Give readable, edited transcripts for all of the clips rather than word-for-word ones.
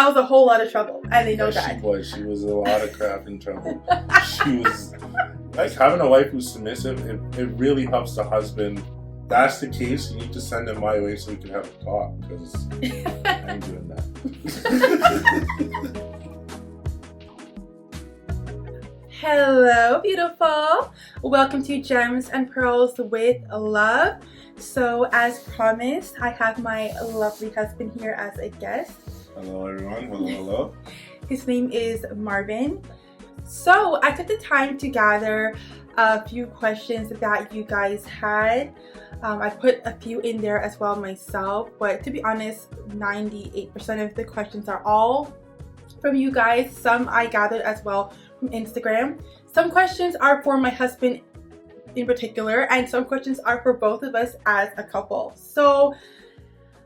I was a whole lot of trouble, and they know that. She was a lot of crap in trouble. She was like, having a wife who's submissive. It really helps the husband. If that's the case, you need to send him my way so we can have a talk, because I ain't doing that. Hello, beautiful. Welcome to Gems and Pearls with Love. So, as promised, I have my lovely husband here as a guest. Hello, everyone. Hello. His name is Marvin. So, I took the time to gather a few questions that you guys had. I put a few in there as well myself, but to be honest, 98% of the questions are all from you guys. Some I gathered as well from Instagram. Some questions are for my husband in particular, and some questions are for both of us as a couple. So,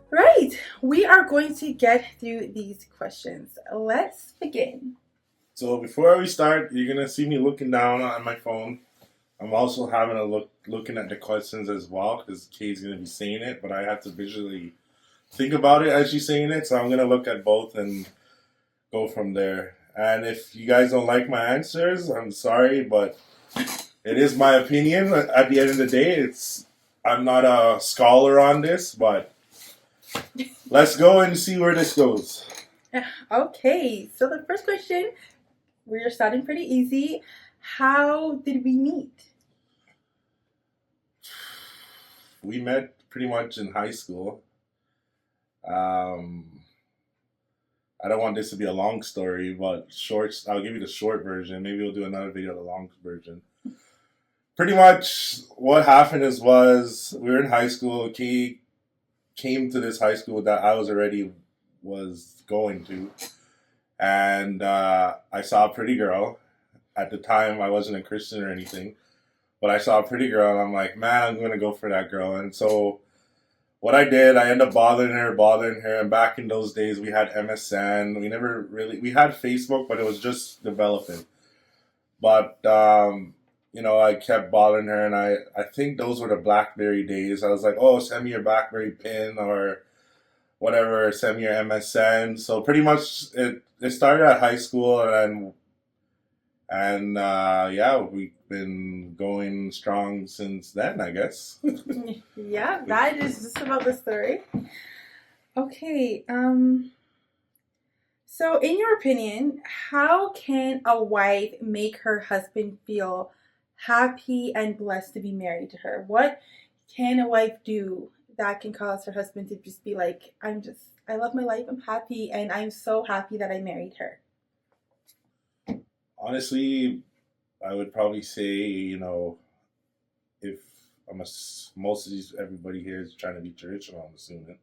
right, we are going to get through these questions. Let's begin. So before we start, you're gonna see me looking down on my phone. I'm also having a looking at the questions as well, because Kay's gonna be saying it, but I have to visually think about it as she's saying it. So I'm gonna look at both and go from there. And if you guys don't like my answers, I'm sorry, but it is my opinion. At the end of the day, I'm not a scholar on this, but let's go and see where this goes. Okay, so the first question, we're starting pretty easy. How did we meet? We met pretty much in high school. I don't want this to be a long story, but I'll give you the short version. Maybe we'll do another video of the long version. Pretty much what happened was we were in high school. Kay came to this high school that I was going to. And I saw a pretty girl. At the time, I wasn't a Christian or anything. But I saw a pretty girl, and I'm like, man, I'm going to go for that girl. And so what I did, I ended up bothering her. And back in those days, we had MSN. We had Facebook, but it was just developing. But, I kept bothering her, and I think those were the BlackBerry days. I was like, oh, send me your BlackBerry pin or whatever, send me your MSN. So pretty much it started at high school, and we've been going strong since then, I guess. Yeah, that is just about the story. Okay, so in your opinion, how can a wife make her husband feel happy and blessed to be married to her? What can a wife do that can cause her husband to just be like, I love my life, I'm happy, and I'm so happy that I married her? Honestly, I would probably say, if everybody here is trying to be traditional, I'm assuming.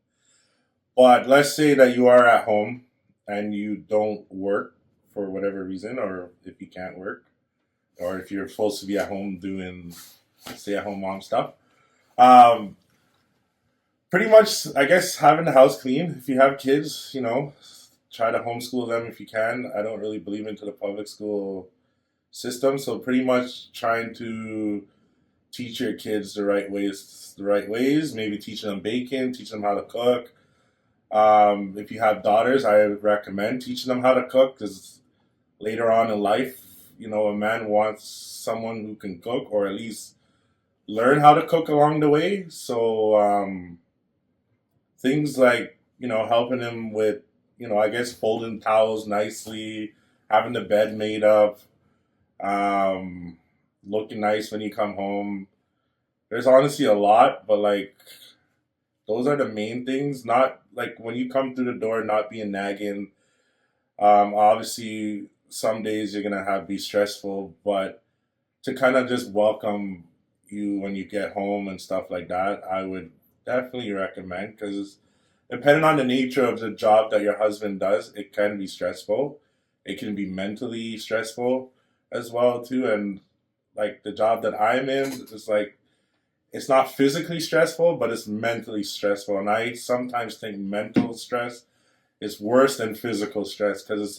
But let's say that you are at home and you don't work for whatever reason, or if you can't work, or if you're supposed to be at home doing stay-at-home mom stuff. Pretty much, I guess, having the house clean. If you have kids, try to homeschool them if you can. I don't really believe into the public school system, so pretty much trying to teach your kids the right ways. Maybe teaching them baking, teaching them how to cook. If you have daughters, I recommend teaching them how to cook, because later on in life, a man wants someone who can cook, or at least learn how to cook along the way. So things like, helping him with, I guess folding towels nicely, having the bed made up, looking nice when you come home. There's honestly a lot, but those are the main things. Not like when you come through the door, not being nagging. Obviously, some days you're gonna be stressful, but to kind of just welcome you when you get home and stuff like that, I would definitely recommend, because depending on the nature of the job that your husband does, it can be stressful. It can be mentally stressful as well too. And the job that I'm in, it's not physically stressful, but it's mentally stressful. And I sometimes think mental stress is worse than physical stress, because it's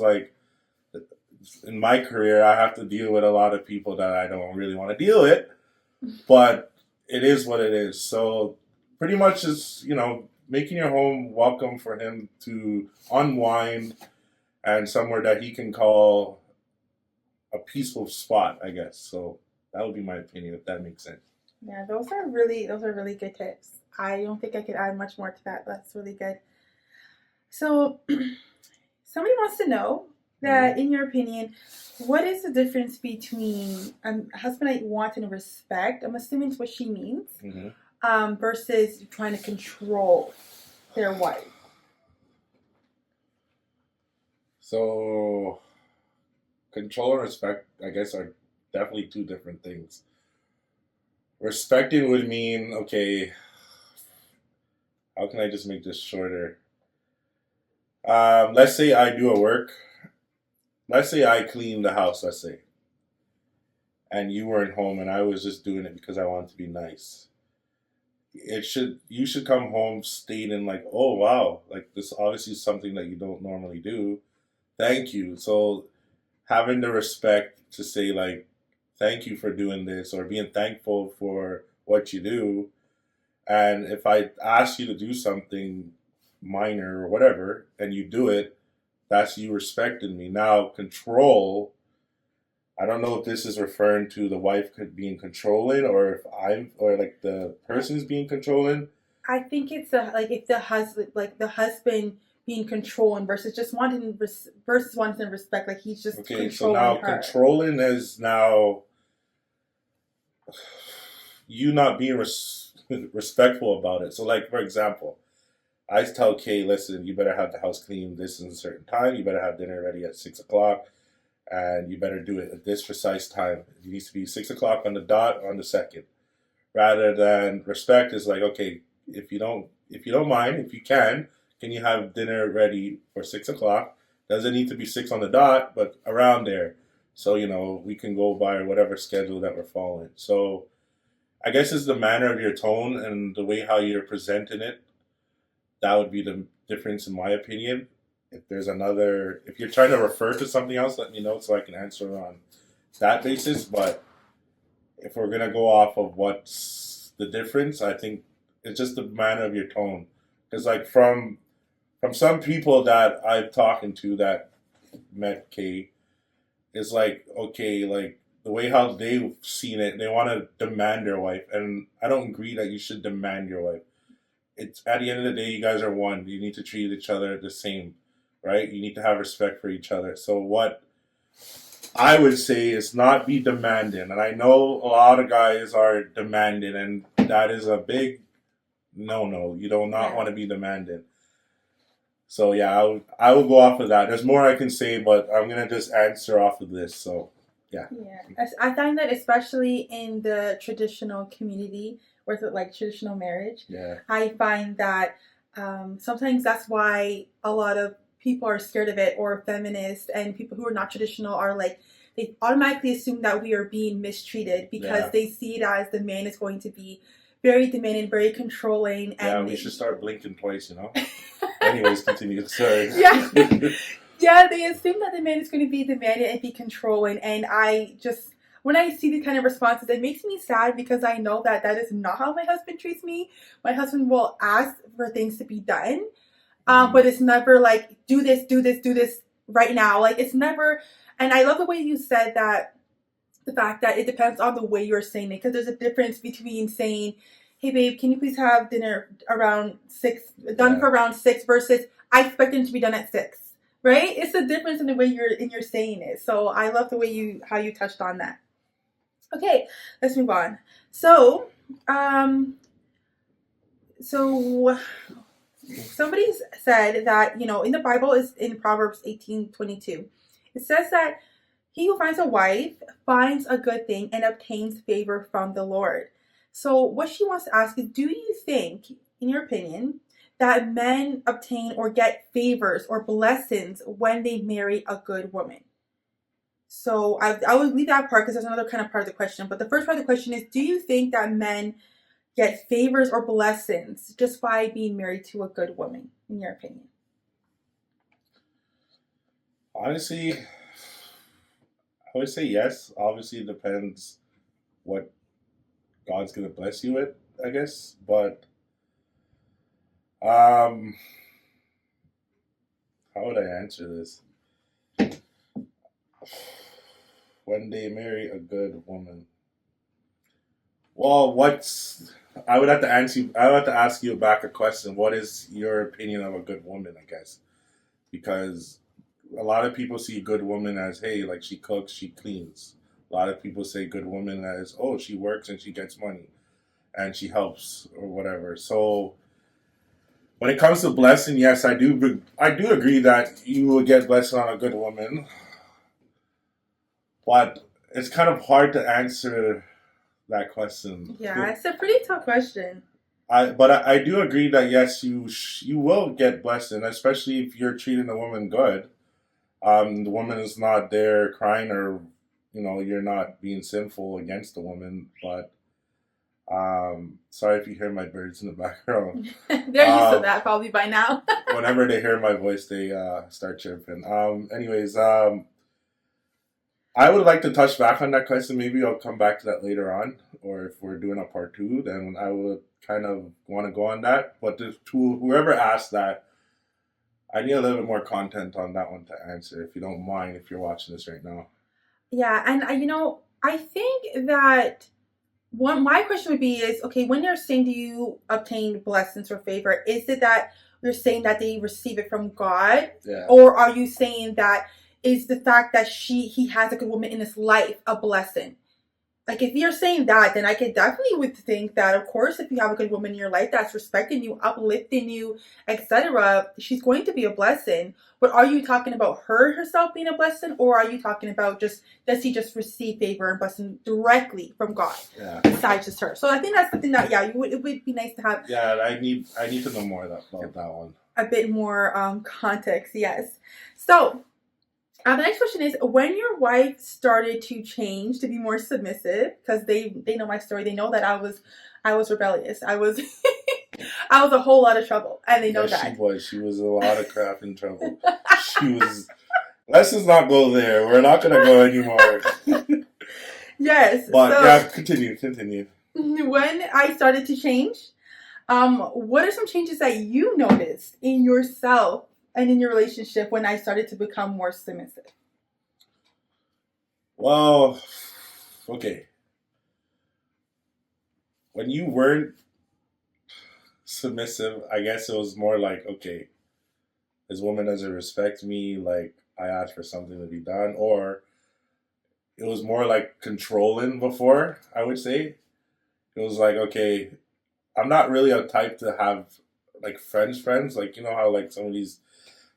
in my career, I have to deal with a lot of people that I don't really want to deal with, but it is what it is. So pretty much it's, making your home welcome for him to unwind, and somewhere that he can call a peaceful spot, I guess. So that would be my opinion, if that makes sense. Yeah, those are really good tips. I don't think I could add much more to that. That's really good. So somebody wants to know that, in your opinion, what is the difference between a husband that wants and respect? I'm assuming it's what she means. Versus trying to control their wife. So, control and respect, I guess, are definitely two different things. Respecting would mean, okay, how can I just make this shorter? Let's say I do a work. Let's say I clean the house, let's say. And you weren't home and I was just doing it because I wanted to be nice. You should come home stating like, oh wow, like this obviously is something that you don't normally do. Thank you. So having the respect to say like, thank you for doing this, or being thankful for what you do. And if I ask you to do something minor or whatever, and you do it, that's you respecting me. Now, control, I don't know if this is referring to the wife being controlling, or or like the person's being controlling. I think it's if the husband being controlling versus just wanting respect, like he's just okay. Controlling So now her. Controlling is now you not being respectful about it. So, like for example, I tell Kay, listen, you better have the house clean this in a certain time. You better have dinner ready at 6:00. And you better do it at this precise time. It needs to be 6:00 on the dot on the second. Rather than respect is like, okay, if you don't mind, if you can you have dinner ready for 6:00? Doesn't need to be 6 on the dot, but around there. So, we can go by whatever schedule that we're following. So I guess it's the manner of your tone and the way how you're presenting it. That would be the difference in my opinion. If you're trying to refer to something else, let me know so I can answer on that basis. But if we're going to go off of what's the difference, I think it's just the manner of your tone. Because like from some people that I've talked to that met Kay, it's like, okay, like the way how they've seen it, they want to demand their wife. And I don't agree that you should demand your wife. It's at the end of the day, you guys are one. You need to treat each other the same. Right? You need to have respect for each other. So what I would say is not be demanding. And I know a lot of guys are demanding, and that is a big no. You do not want to be demanding. So yeah, I will go off of that. There's more I can say, but I'm going to just answer off of this. So yeah. Yeah. I find that especially in the traditional community, or like traditional marriage, I find that sometimes that's why a lot of people are scared of it, or feminists and people who are not traditional are like, they automatically assume that we are being mistreated because they see it as the man is going to be very demanding, very controlling. And we should start blinking twice, Anyways, continue. Sorry. Yeah. Yeah, they assume that the man is going to be demanding and be controlling. And when I see these kind of responses, it makes me sad because I know that is not how my husband treats me. My husband will ask for things to be done. But it's never like, do this right now. Like, it's never, and I love the way you said that, the fact that it depends on the way you're saying it, because there's a difference between saying, hey babe, can you please have dinner around 6, done for around 6, versus I expect it to be done at 6, right? It's the difference in the way you're saying it. So I love the way how you touched on that. Okay, let's move on. So, somebody said that, in the Bible, is in Proverbs 18:22. It says that he who finds a wife finds a good thing and obtains favor from the Lord. So what she wants to ask is, do you think, in your opinion, that men obtain or get favors or blessings when they marry a good woman? So I would leave that part because there's another kind of part of the question. But the first part of the question is, do you think that men get favors or blessings just by being married to a good woman, in your opinion? Honestly, I would say yes. Obviously, it depends what God's going to bless you with, I guess. But how would I answer this? When they marry a good woman. Well, I would have to answer you. I would have to ask you back a question. What is your opinion of a good woman? I guess because a lot of people see good woman as, hey, like she cooks, she cleans. A lot of people say good woman as, oh, she works and she gets money and she helps or whatever. So when it comes to blessing, yes, I do agree that you will get blessed on a good woman, but it's kind of hard to answer that question. Yeah, it's a pretty tough question. I do agree that yes, you will get blessed, and especially if you're treating a woman good. The woman is not there crying, or you're not being sinful against the woman. But sorry if you hear my birds in the background. They're used to that probably by now. Whenever they hear my voice, they start chirping. Anyways, I would like to touch back on that question. Maybe I'll come back to that later on, or if we're doing a part 2, then I would kind of want to go on that. But to whoever asked that, I need a little bit more content on that one to answer, if you don't mind, if you're watching this right now. Yeah, and I think that my question would be is, okay, when you're saying do you obtain blessings or favor, is it that you're saying that they receive it from God? Yeah. Or are you saying that is the fact that he has a good woman in his life a blessing? Like, if you're saying that, then I could definitely would think that, of course, if you have a good woman in your life that's respecting you, uplifting you, etc., she's going to be a blessing. But are you talking about her herself being a blessing, or are you talking about does he just receive favor and blessing directly from God, besides just her? So I think that's something that it would be nice to have. Yeah, I need to know more about that one. A bit more context, yes. So. The next question is, when your wife started to change to be more submissive, because they know my story, they know that I was rebellious. I was I was a whole lot of trouble, and they know that. She was a lot of crap in trouble. She was. Let's just not go there. We're not gonna go anymore. Yes, but continue. When I started to change, what are some changes that you noticed in yourself and in your relationship when I started to become more submissive? Well, okay. When you weren't submissive, I guess it was more like, okay, this woman doesn't respect me, like I asked for something to be done, or it was more like controlling before, I would say. It was like, okay, I'm not really a type to have like friends, like, how like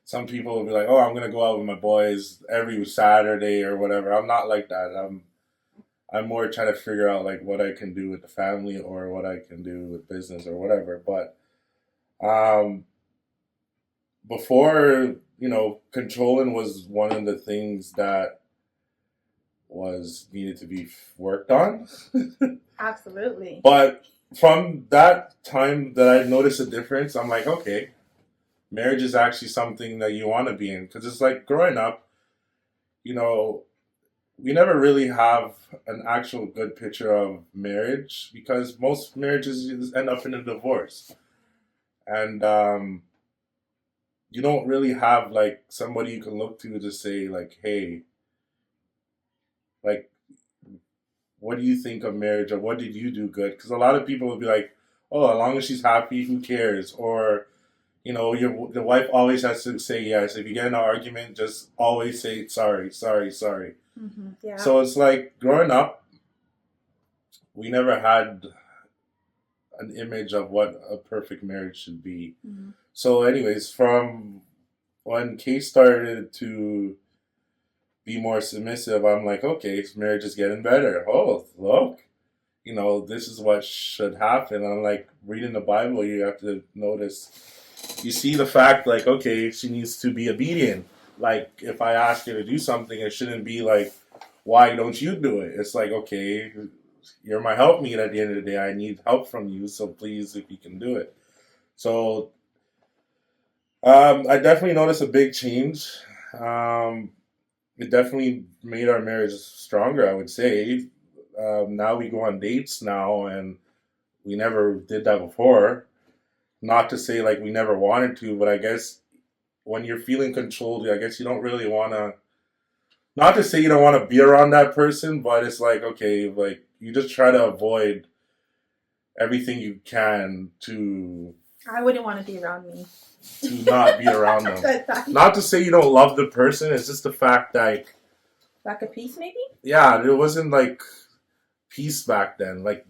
some people will be like, oh, I'm going to go out with my boys every Saturday or whatever. I'm not like that. I'm more trying to figure out like what I can do with the family or what I can do with business or whatever. But before, controlling was one of the things that was needed to be worked on. Absolutely. But from that time that I noticed a difference, I'm like, okay, marriage is actually something that you want to be in. Because it's like growing up, we never really have an actual good picture of marriage because most marriages end up in a divorce. And you don't really have like somebody you can look to say like, hey, like, what do you think of marriage, or what did you do good? Because a lot of people will be like, oh, as long as she's happy, who cares? Or the wife always has to say yes. If you get in an argument, just always say sorry. Mm-hmm. Yeah. So it's like growing up, we never had an image of what a perfect marriage should be. Mm-hmm. So anyways, from when Kate started to be more submissive, I'm like, okay, marriage is getting better. Oh, look, this is what should happen. I'm like, reading the Bible, you have to notice. You see the fact, like, okay, she needs to be obedient. Like, if I ask her to do something, it shouldn't be like, why don't you do it? It's like, okay, you're my helpmeet at the end of the day. I need help from you, so please, if you can do it. So, I definitely noticed a big change. It definitely made our marriage stronger, I would say. Now we go on dates now, and we never did that before. Not to say like we never wanted to, but I guess when you're feeling controlled, I guess you don't really want to not to say you don't want to be around that person, but it's like, okay, like you just try to avoid everything you can to I wouldn't want to be around me. not be around them. Not to say you don't love the person, it's just the fact that lack of peace, maybe? Yeah, there wasn't like peace back then. Like,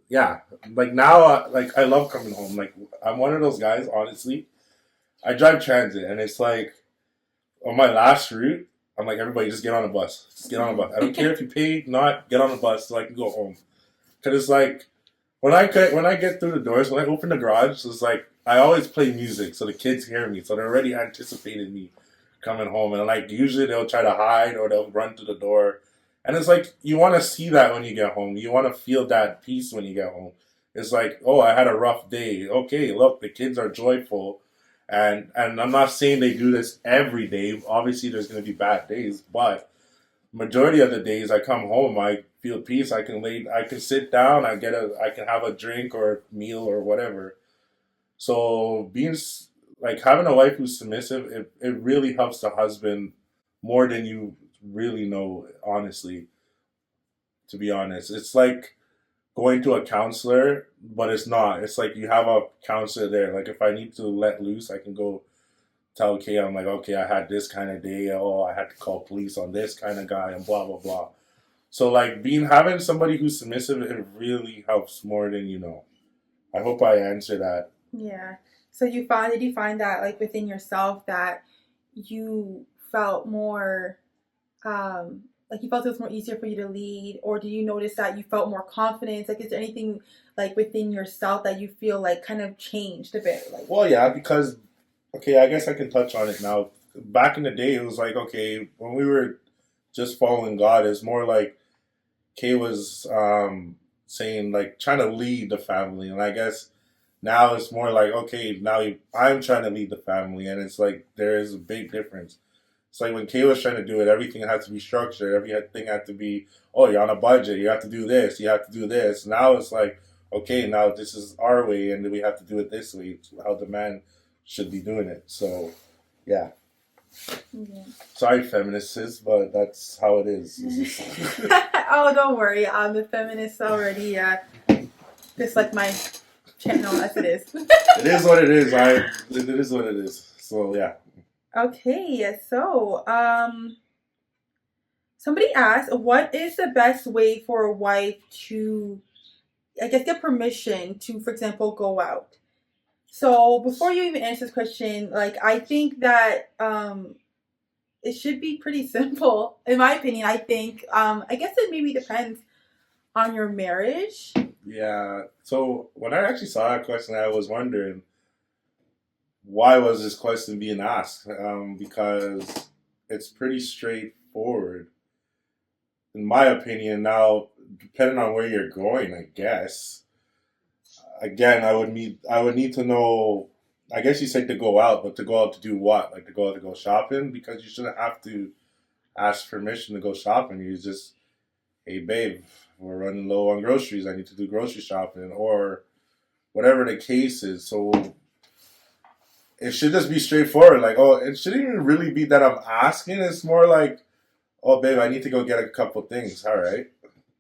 yeah, like now, like I love coming home. Like I'm one of those guys, honestly. I drive transit, and it's like on my last route, I'm like, everybody, just get on a bus. Just get on a bus. I don't care if you pay, not get on a bus so I can go home. Cause it's like when I get through the doors, when I open the garage, it's like I always play music so the kids hear me, so they're already anticipating me coming home, and like usually they'll try to hide or they'll run to the door, and it's like you want to see that when you get home. You want to feel that peace when you get home. It's like, oh, I had a rough day. Okay, look, the kids are joyful. And I'm not saying they do this every day. Obviously, there's going to be bad days, but majority of the days I come home, I feel peace. I can sit down. I can have a drink or a meal or whatever. So like having a wife who's submissive, it really helps the husband more than you really know. Honestly, to be honest, it's like going to a counselor, but it's not. It's like you have a counselor there. Like if I need to let loose, I can go tell Kay, I'm like, okay, I had this kind of day. Oh, I had to call police on this kind of guy and blah, blah, blah. So like having somebody who's submissive, it really helps more than you know. I hope I answer that. Yeah. So did you find that like within yourself that you felt more, like you felt it was more easier for you to lead, or do you notice that you felt more confidence? Like, is there anything like within yourself that you feel like kind of changed a bit? Like, well, yeah, because okay, I guess I can touch on it now. Back in the day, it was like, okay, when we were just following God, it's more like Kay was saying, like, trying to lead the family. And I guess now it's more like, okay, now I'm trying to lead the family. And it's like, there is a big difference. It's like when Kay was trying to do it, everything had to be structured. Everything had to be, oh, you're on a budget. You have to do this. You have to do this. Now it's like, okay, now this is our way, and we have to do it this way. It's how the man should be doing it. So, yeah. yeah. Sorry, feminists, but that's how it is. Oh, don't worry. The feminists already just like my channel as it is. It is what it is. It is what it is. So, yeah. Okay, so somebody asked, what is the best way for a wife to, I guess, get permission to, for example, go out? So before you even answer this question, like I think that it should be pretty simple, in my opinion. I think I guess it maybe depends on your marriage. Yeah. So when I actually saw that question, I was wondering, why was this question being asked? Because it's pretty straightforward, in my opinion. Now, depending on where you're going, I guess. Again, I would need to know. I guess you said to go out, but to go out to do what? Like to go out to go shopping? Because you shouldn't have to ask permission to go shopping. You just, hey babe, we're running low on groceries. I need to do grocery shopping, or whatever the case is. So it should just be straightforward. Like, oh, it shouldn't even really be that I'm asking. It's more like, oh, babe, I need to go get a couple things. All right,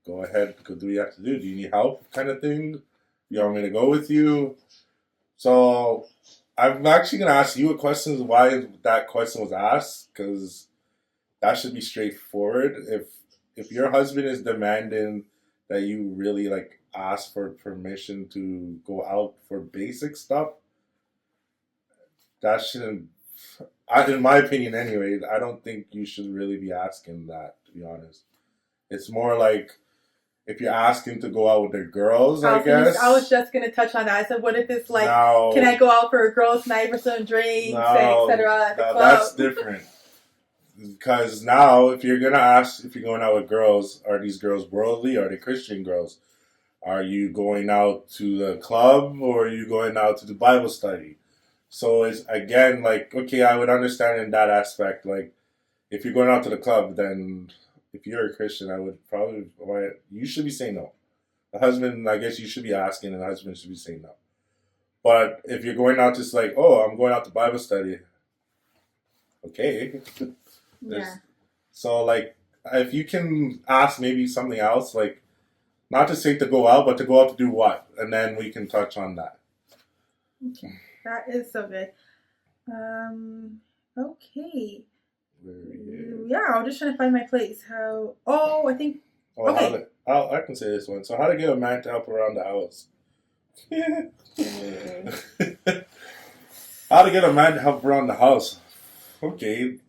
go ahead. Go do what you have to do. Do you need help? Kind of thing. You want me to go with you? So I'm actually going to ask you a question. Why that question was asked? Because that should be straightforward. If your husband is demanding that you really like ask for permission to go out for basic stuff, that shouldn't. In my opinion, anyway, I don't think you should really be asking that. To be honest, it's more like if you're asking to go out with their girls, I guess. I was just gonna touch on that. I said, what if it's like, can I go out for a girls' night for some drinks, etc. No, that's different. Because now, if you're gonna ask, if you're going out with girls, are these girls worldly? Are they Christian girls? Are you going out to the club, or are you going out to the Bible study? So it's again like, okay, I would understand in that aspect. Like, if you're going out to the club, then if you're a Christian, I would probably, you should be saying no. The husband, I guess you should be asking, and the husband should be saying no. But if you're going out just like, oh, I'm going out to Bible study, okay. Yeah. So like, if you can ask maybe something else, like not to say to go out, but to go out to do what, and then we can touch on that. Okay, that is so good. Okay. Yeah, I'm just trying to find my place. How? Oh, I think. Oh, Okay. I can say this one. So, how to get a man to help around the house? How to get a man to help around the house? Okay.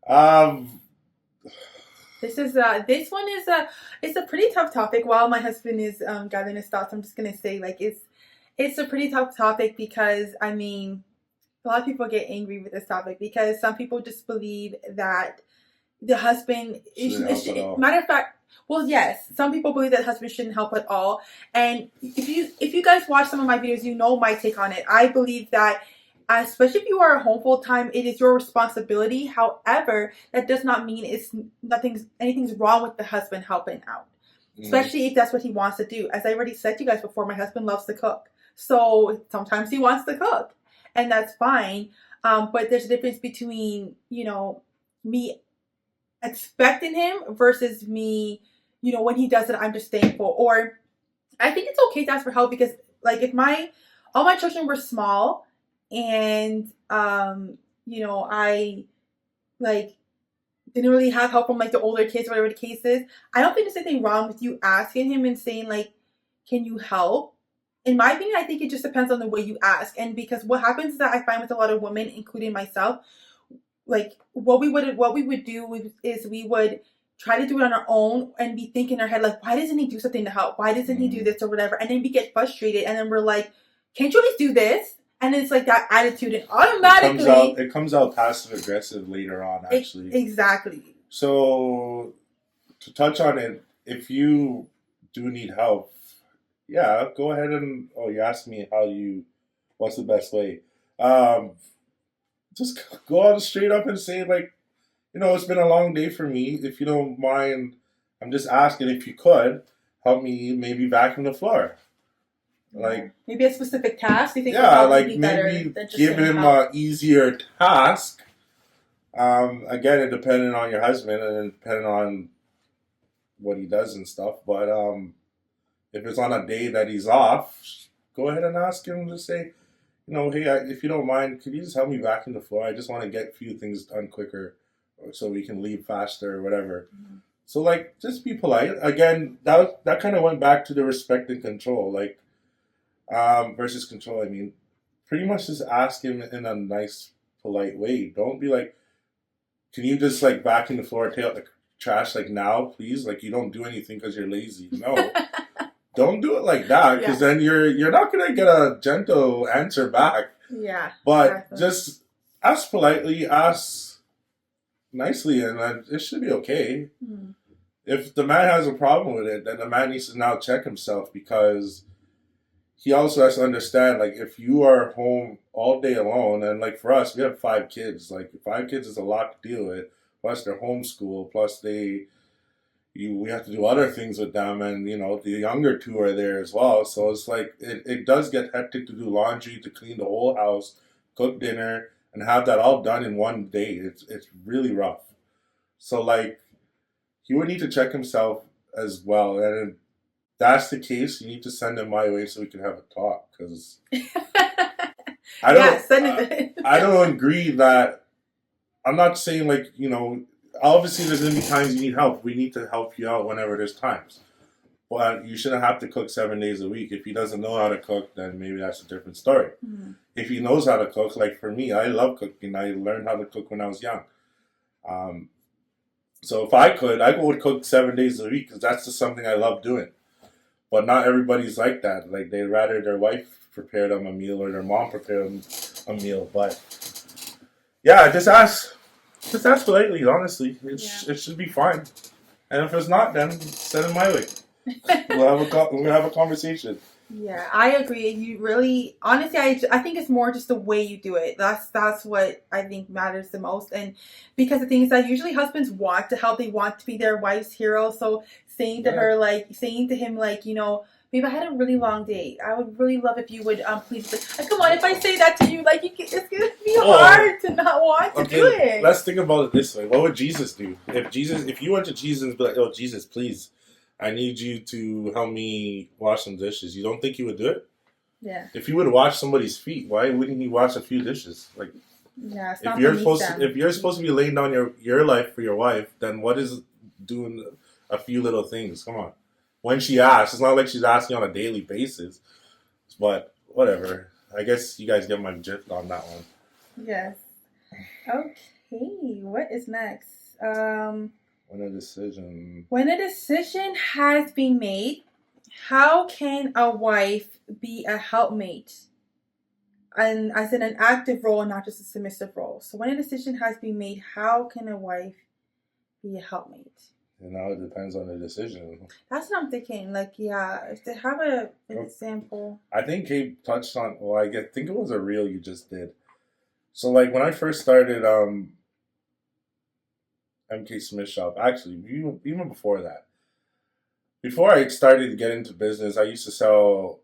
Um. This one is it's a pretty tough topic. While my husband is gathering his thoughts, I'm just gonna say like it's a pretty tough topic because I mean a lot of people get angry with this topic because some people just believe that the husband matter of fact, well, yes, some people believe that the husband shouldn't help at all. And if you guys watch some of my videos, you know my take on it. I believe that especially if you are home full time, it is your responsibility. However, that does not mean anything's wrong with the husband helping out, especially if that's what he wants to do. As I already said to you guys before, my husband loves to cook, so sometimes he wants to cook, and that's fine. But there's a difference between me expecting him versus me, when he does it, I'm just thankful. Or I think it's okay to ask for help because, like, if all my children were small and, I, like, didn't really have help from, like, the older kids, whatever the case is, I don't think there's anything wrong with you asking him and saying, like, can you help? In my opinion, I think it just depends on the way you ask. And because what happens is that I find with a lot of women, including myself, like what we would do is we would try to do it on our own and be thinking in our head like, why doesn't he do something to help? Why doesn't he do this or whatever? And then we get frustrated and then we're like, can't you at least do this? And it's like that attitude and automatically it comes out passive aggressive later on, actually. Exactly. So to touch on it, if you do need help, yeah, go ahead and you asked me what's the best way. Just go out straight up and say, like, it's been a long day for me. If you don't mind, I'm just asking if you could help me maybe vacuum the floor. Like maybe a specific task. You think? Yeah, like maybe give him an easier task. Again, it depending on your husband and depending on what he does and stuff. But if it's on a day that he's off, go ahead and ask him to say, hey, if you don't mind, could you just help me vacuum the floor? I just want to get a few things done quicker so we can leave faster or whatever. Mm-hmm. So, like, just be polite. Again, that kind of went back to the respect and control, like, versus control. I mean, pretty much just ask him in a nice, polite way. Don't be like, can you just, like, vacuum the floor, take out the trash, like, now, please? Like, you don't do anything because you're lazy. No. Don't do it like that because then you're not going to get a gentle answer back. Yeah. But exactly. Just ask politely, ask nicely, and it should be okay. Mm. If the man has a problem with it, then the man needs to now check himself because he also has to understand, like, if you are home all day alone, and, like, for us, we have 5 kids. Like, 5 kids is a lot to deal with. Plus, they're homeschooled. Plus, we have to do other things with them, and the younger 2 are there as well. So it's like it does get hectic to do laundry, to clean the whole house, cook dinner, and have that all done in one day. It's really rough. So like he would need to check himself as well, and if that's the case, you need to send him my way so we can have a talk. Because I don't agree that I'm not saying like obviously, there's going to be times you need help. We need to help you out whenever there's times. But you shouldn't have to cook 7 days a week. If he doesn't know how to cook, then maybe that's a different story. Mm-hmm. If he knows how to cook, like for me, I love cooking. I learned how to cook when I was young. So if I would cook 7 days a week because that's just something I love doing. But not everybody's like that. Like they'd rather their wife prepare them a meal or their mom prepare them a meal. But yeah, just ask politely, honestly. It should be fine. And if it's not, then send it my way. We'll have a conversation. Yeah, I agree. You really, honestly, I think it's more just the way you do it. That's what I think matters the most. And because the thing is that usually husbands want to help. They want to be their wife's hero. So saying to him, like, maybe I had a really long day. I would really love if you would please. Come on, if I say that to you, like it's gonna be hard to not want to do it. Let's think about it this way. What would Jesus do? If you went to Jesus and be like, "Oh, Jesus, please, I need you to help me wash some dishes," you don't think he would do it? Yeah. If you would wash somebody's feet, why wouldn't he wash a few dishes? Like, yeah, it's if you're supposed to be laying down your life for your wife, then what is doing a few little things? Come on. When she asks, it's not like she's asking on a daily basis. But whatever. I guess you guys get my drift on that one. Yes. Okay. What is next? When a decision has been made, how can a wife be a helpmate? And as in an active role and not just a submissive role. So when a decision has been made, how can a wife be a helpmate? And now it depends on the decision. That's what I'm thinking. Like, yeah, if they have an example. I think Kate touched on, I think it was a reel you just did. So, like, when I first started MK Smith Shop, actually, even before that, before I started to get into business, I used to sell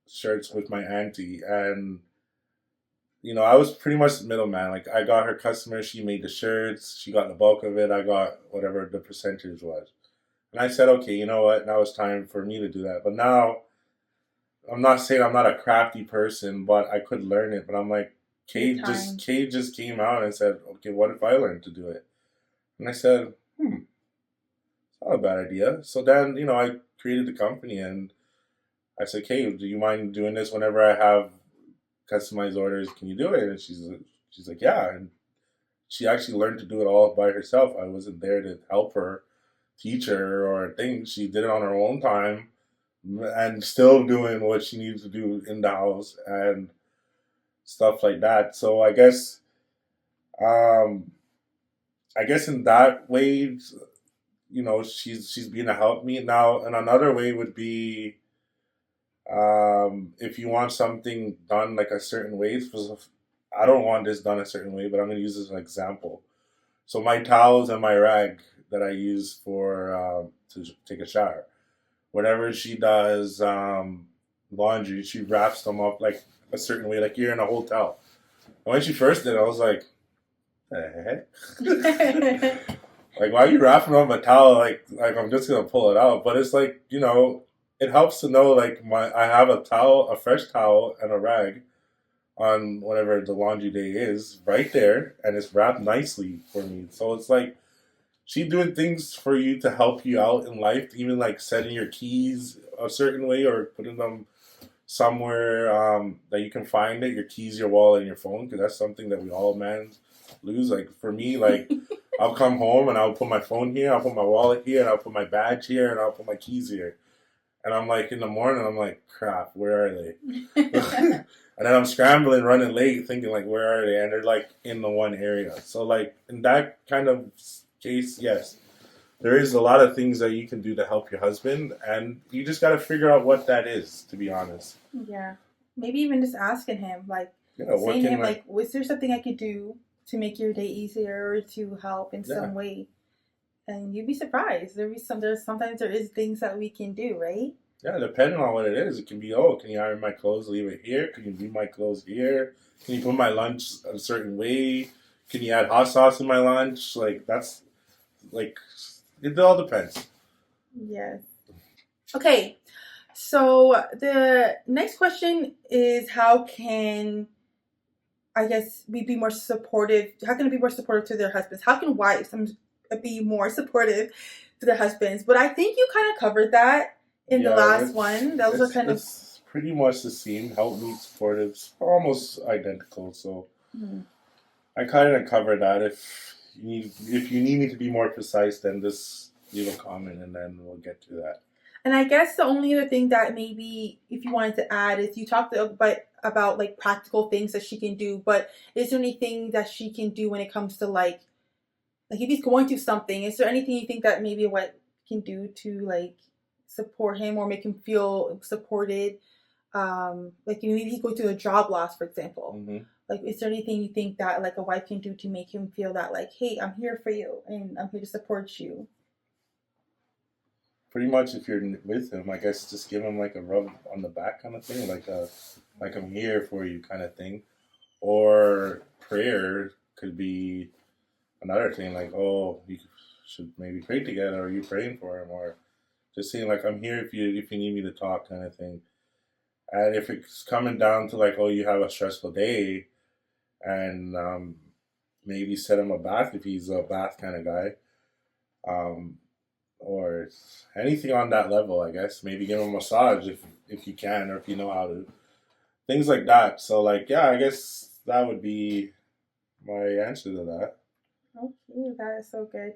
shirts with my auntie, and I was pretty much the middleman. Like, I got her customers, she made the shirts, she got the bulk of it, I got whatever the percentage was. And I said, okay, you know what, now it's time for me to do that. But now, I'm not saying I'm not a crafty person, but I could learn it. But I'm like, Kate just came out and said, okay, what if I learned to do it? And I said, it's not a bad idea. So then, I created the company, and I said, Kate, do you mind doing this whenever I have customized orders? Can you do it? And she's like, yeah. And she actually learned to do it all by herself. I wasn't there to help her, teach her, or things. She did it on her own time, and still doing what she needs to do in the house and stuff like that. So I guess in that way, she's being a help me now. And another way would be, if you want something done like a certain way, I don't want this done a certain way, but I'm going to use this as an example. So my towels and my rag that I use for to take a shower, whenever she does laundry, she wraps them up like a certain way, like you're in a hotel. And when she first did it, I was like, the heck? Like, why are you wrapping up a towel like I'm just going to pull it out? But it's like, it helps to know, like, I have a fresh towel and a rag on whatever the laundry day is right there, and it's wrapped nicely for me. So it's like, she doing things for you to help you out in life, even like setting your keys a certain way or putting them somewhere that you can find it, your keys, your wallet, and your phone, because that's something that we all lose. Like, for me, like, I'll come home and I'll put my phone here, I'll put my wallet here, and I'll put my badge here, and I'll put my keys here. And I'm like, in the morning, I'm like, crap, where are they? And then I'm scrambling, running late, thinking, like, where are they? And they're, like, in the one area. So, like, in that kind of case, yes, there is a lot of things that you can do to help your husband, and you just got to figure out what that is, to be honest. Yeah. Maybe even just asking him, like, saying to him, like, was there something I could do to make your day easier or to help in some way? And you'd be surprised. Sometimes there is things that we can do, right? Yeah, depending on what it is. It can be, can you iron my clothes, leave it here? Can you do my clothes here? Can you put my lunch a certain way? Can you add hot sauce in my lunch? Like, that's, like, it all depends. Yes. Okay, so the next question is, how can, I guess, we be more supportive? How can we be more supportive to their husbands? How can wives be more supportive to their husbands? But I think you kind of covered that in the last one. Those are kind of pretty much the same. Help me, supportive, almost identical. So I kind of covered that. If you need me to be more precise, then just leave a comment and then we'll get to that. And I guess the only other thing that maybe if you wanted to add is, you talked about like practical things that she can do, but is there anything that she can do when it comes to like if he's going through something, is there anything you think that maybe a wife can do to like support him or make him feel supported? Like maybe he's going through a job loss, for example. Mm-hmm. Like, is there anything you think that like a wife can do to make him feel that like, hey, I'm here for you and I'm here to support you? pretty much if you're with him, I guess just give him like a rub on the back kind of thing, like I'm here for you kind of thing. Or prayer could be another thing, like, oh, you should maybe pray together, or you praying for him, or just saying like, I'm here if you need me to talk kind of thing. And if it's coming down to like, oh, you have a stressful day, and maybe set him a bath if he's a bath kind of guy, or anything on that level. I guess maybe give him a massage if you can, or if you know how to, things like that. So like, yeah, I guess that would be my answer to that. Okay, that is so good.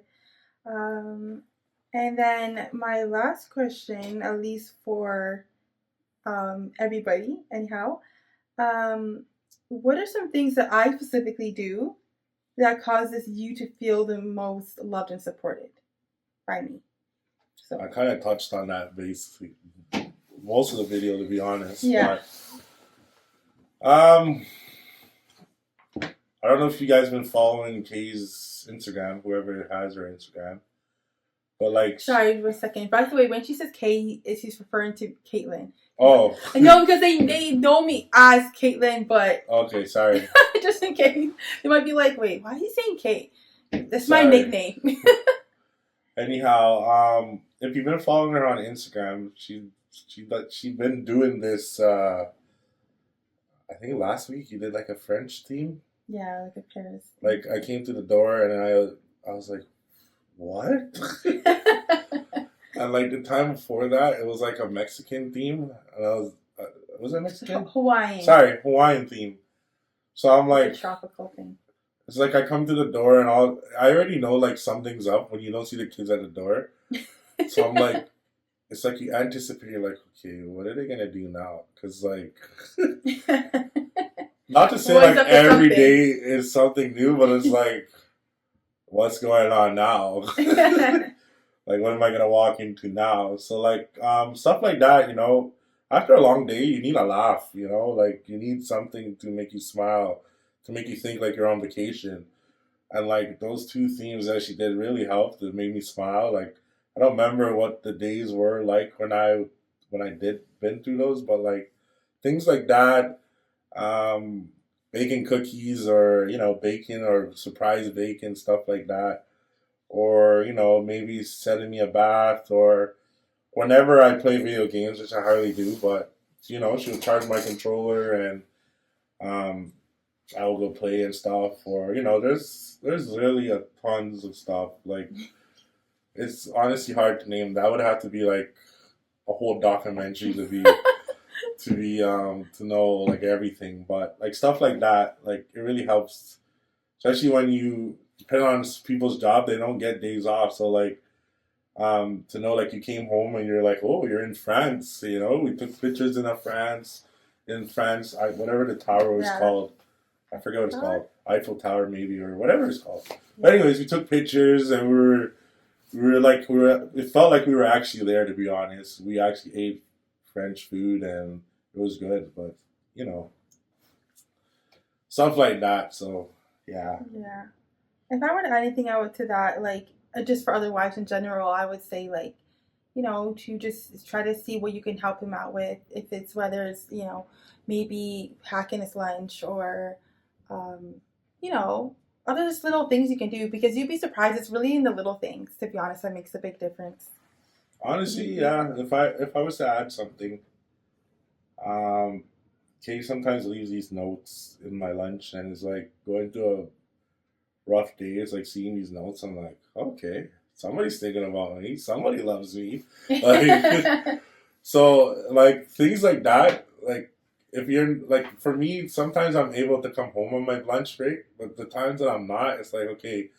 And then my last question, at least for everybody, anyhow, what are some things that I specifically do that causes you to feel the most loved and supported by me? So I kind of touched on that basically most of the video, to be honest. Yeah. But, I don't know if you guys been following Kay's Instagram, whoever has her Instagram. But like, sorry, for a second. By the way, when she says Kay, she's referring to Caitlin. Oh. No, because they know me as Caitlin, but okay, sorry. Just in case. They might be like, wait, why are you saying Kate? That's my nickname. Anyhow, if you've been following her on Instagram, she been doing this, I think last week you did like a French theme. Yeah, like a Paris. Like I came through the door and I was like, what? And like the time before that, it was like a Mexican theme, and I was it Mexican? Hawaiian. Sorry, Hawaiian theme. So I'm like, a tropical thing. It's like I come to the door and I already know like something's up when you don't see the kids at the door. So I'm like, it's like you anticipate, you're like, okay, what are they gonna do now? Because like, not to say like every day is something new, but it's like, what's going on now? Like, what am I gonna walk into now? So like, stuff like that, you know. After a long day, you need a laugh, you know. Like you need something to make you smile, to make you think like you're on vacation. And like those two themes that she did really helped. It made me smile. Like I don't remember what the days were like when I did been through those, but like things like that, baking cookies, or you know, baking or surprise baking, stuff like that. Or, you know, maybe setting me a bath, or whenever I play video games, which I hardly do, but you know, she'll charge my controller and I will go play and stuff. Or, you know, there's really tons of stuff. Like it's honestly hard to name. That would have to be like a whole documentary to know like everything. But like stuff like that, like it really helps, especially when you depend on people's job, they don't get days off. So like to know like you came home and you're like, oh, you're in France, you know, we took pictures in France, whatever the tower was called. I forget what it's called. Eiffel Tower maybe, or whatever it's called. But anyways, we took pictures and it felt like we were actually there, to be honest. We actually ate French food and it was good, but you know, stuff like that. So yeah. Yeah. If I were to add anything to that, like just for other wives in general, I would say like, you know, to just try to see what you can help him out with. If it's whether it's, you know, maybe packing his lunch, or, you know, other just little things you can do, because you'd be surprised. It's really in the little things, to be honest, that makes a big difference. Honestly, yeah. If I was to add something, Kay sometimes leaves these notes in my lunch, and it's like going through a rough day. It's like seeing these notes. I'm like, okay, somebody's thinking about me. Somebody loves me. Like, so like things like that. Like if you're like, for me, sometimes I'm able to come home on my lunch break, but the times that I'm not, it's like, okay,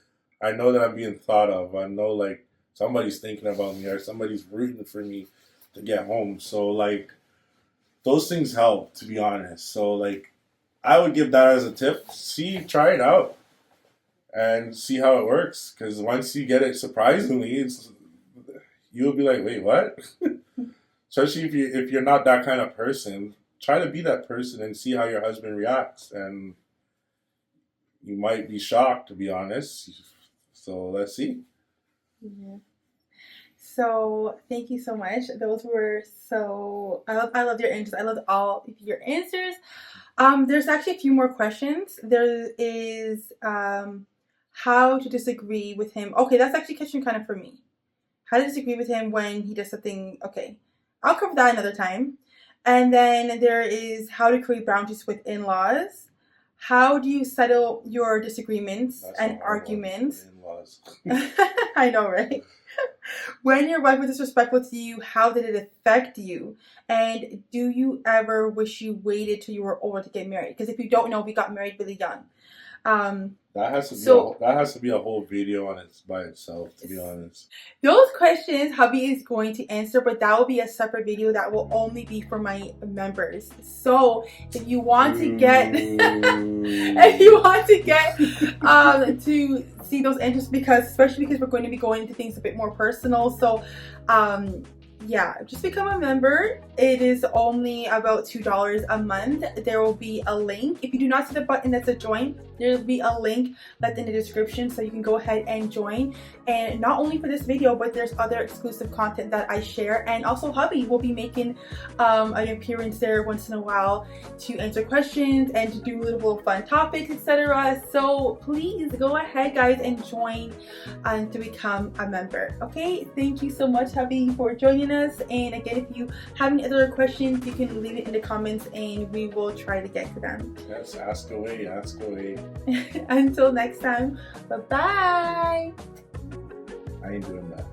I know that I'm being thought of. I know like somebody's thinking about me, or somebody's rooting for me to get home. So like those things help, to be honest. So like I would give that as a tip. Try it out and see how it works. Because once you get it, surprisingly, you'll be like, wait, what? Especially if you're not that kind of person, try to be that person and see how your husband reacts. And you might be shocked, to be honest. So let's see. Yeah. So thank you so much. Those were so, I love your answers. I loved all of your answers. There's actually a few more questions. There is how to disagree with him. Okay, that's actually a question kind of for me. How to disagree with him when he does something. Okay, I'll cover that another time. And then there is how to create boundaries with in-laws. How do you settle your disagreements and arguments? In-laws. I know, right? When your wife was disrespectful to you, how did it affect you? And do you ever wish you waited till you were older to get married? Because if you don't know, we got married really young. That has to be a whole video on it by itself, to be honest. Those questions Hubby is going to answer, but that will be a separate video that will only be for my members. So if you want to get to see those answers, especially because we're going to be going into things a bit more personal. So yeah, just become a member. It is only about $2 a month. There will be a link. If you do not see the button that's a join, there will be a link that's in the description, so you can go ahead and join. And not only for this video, but there's other exclusive content that I share. And also Hubby will be making an appearance there once in a while to answer questions and to do little fun topics, etc. So please go ahead, guys, and join to become a member. Okay, thank you so much, Hubby, for joining us. And again, if you have any other questions, you can leave it in the comments and we will try to get to them. Yes, ask away, ask away. Until next time, bye-bye. I ain't doing that.